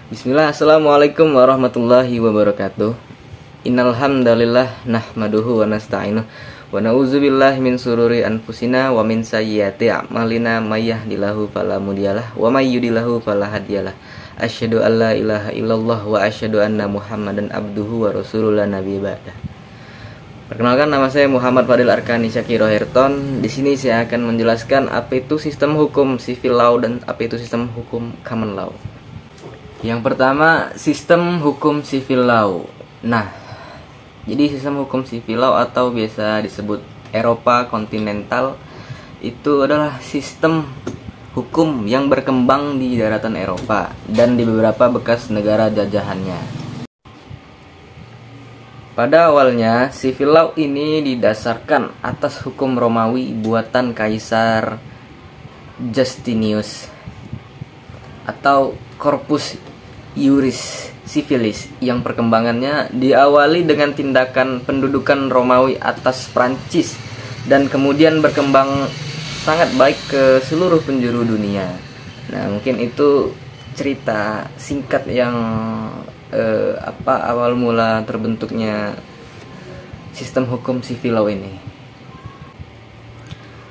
Bismillah, assalamualaikum warahmatullahi wabarakatuh. Innal hamdalillah nahmaduhu wa nasta'inuh wa na'udzubillahi min sururi anfusina wa min sayyiati a'malina may yahdihillahu fala mudhiyalah wa may yudhlilhu fala hadiyalah. Asyhadu an la ilaha illallah wa asyhadu anna Muhammadan abduhu wa rasuluhu la nabiyya ba'dah. Perkenalkan, nama saya Muhammad Fadil Arkani Syakiro Herton. Di sini saya akan menjelaskan apa itu sistem hukum civil law dan apa itu sistem hukum common law. Yang pertama, sistem hukum civil law. Nah, jadi sistem hukum civil law atau biasa disebut Eropa kontinental itu adalah sistem hukum yang berkembang di daratan Eropa dan di beberapa bekas negara jajahannya. Pada awalnya, civil law ini didasarkan atas hukum Romawi buatan Kaisar Justinius atau Corpus Iuris Civilis yang perkembangannya diawali dengan tindakan pendudukan Romawi atas Prancis dan kemudian berkembang sangat baik ke seluruh penjuru dunia. Nah, mungkin itu cerita singkat yang awal mula terbentuknya sistem hukum civil law ini.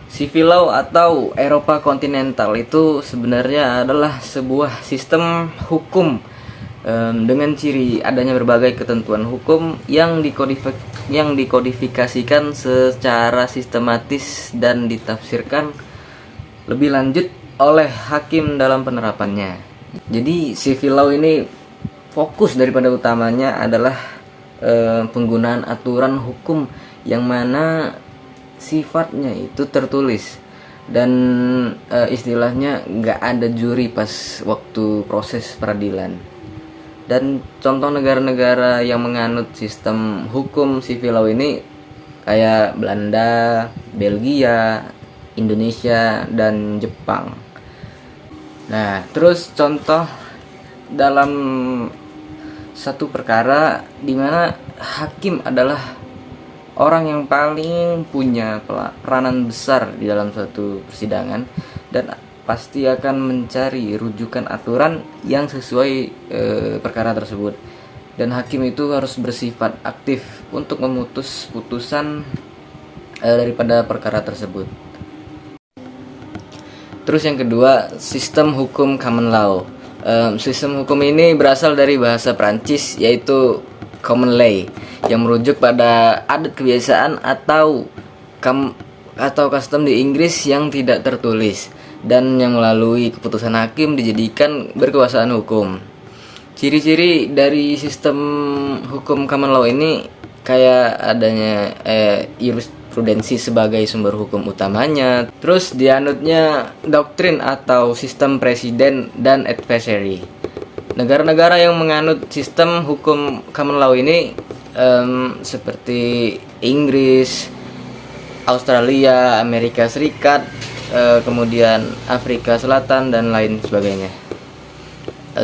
Civil law atau Eropa kontinental itu sebenarnya adalah sebuah sistem hukum dengan ciri adanya berbagai ketentuan hukum yang dikodifikasikan secara sistematis dan ditafsirkan lebih lanjut oleh hakim dalam penerapannya. Jadi civil law ini fokus daripada utamanya adalah penggunaan aturan hukum yang mana sifatnya itu tertulis dan istilahnya nggak ada juri pas waktu proses peradilan. Dan contoh negara-negara yang menganut sistem hukum civil law ini kayak Belanda, Belgia, Indonesia, dan Jepang. Nah, terus contoh dalam satu perkara di mana hakim adalah orang yang paling punya peranan besar di dalam suatu persidangan dan pasti akan mencari rujukan aturan yang sesuai perkara tersebut. Dan hakim itu harus bersifat aktif untuk memutus putusan daripada perkara tersebut. Terus yang kedua, sistem hukum common law. Sistem hukum ini berasal dari bahasa Prancis yaitu common law yang merujuk pada adat kebiasaan atau custom di Inggris yang tidak tertulis dan yang melalui keputusan hakim dijadikan berkekuasaan hukum. Ciri-ciri dari sistem hukum common law ini kayak adanya jurisprudensi sebagai sumber hukum utamanya, terus dianutnya doktrin atau sistem presiden dan adversary. Negara-negara yang menganut sistem hukum common law ini seperti Inggris, Australia, Amerika Serikat, kemudian Afrika Selatan dan lain sebagainya.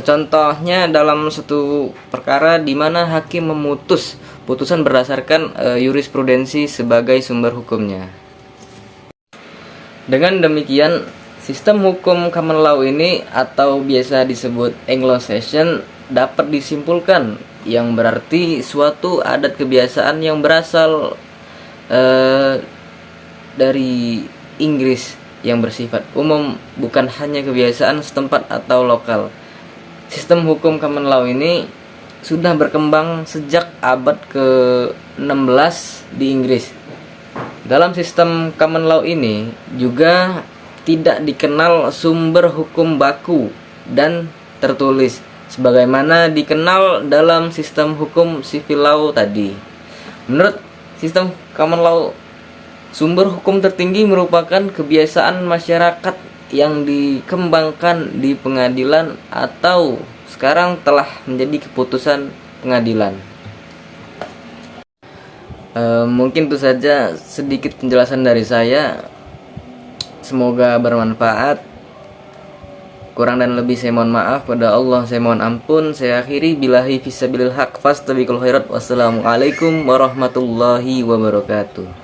Contohnya dalam satu perkara di mana hakim memutus putusan berdasarkan jurisprudensi sebagai sumber hukumnya. Dengan demikian, sistem hukum common law ini atau biasa disebut Anglo-Saxon dapat disimpulkan yang berarti suatu adat kebiasaan yang berasal dari Inggris yang bersifat umum, bukan hanya kebiasaan setempat atau lokal. Sistem hukum common law ini sudah berkembang sejak abad ke-16 di Inggris. Dalam sistem common law ini juga tidak dikenal sumber hukum baku dan tertulis sebagaimana dikenal dalam sistem hukum civil law tadi. Menurut sistem common law, sumber hukum tertinggi merupakan kebiasaan masyarakat yang dikembangkan di pengadilan atau sekarang telah menjadi keputusan pengadilan. Mungkin itu saja sedikit penjelasan dari saya. Semoga bermanfaat. Kurang dan lebih saya mohon maaf, pada Allah saya mohon ampun. Saya akhiri billahi fisabilil haq fastabiqul khairat. Wassalamualaikum warahmatullahi wabarakatuh.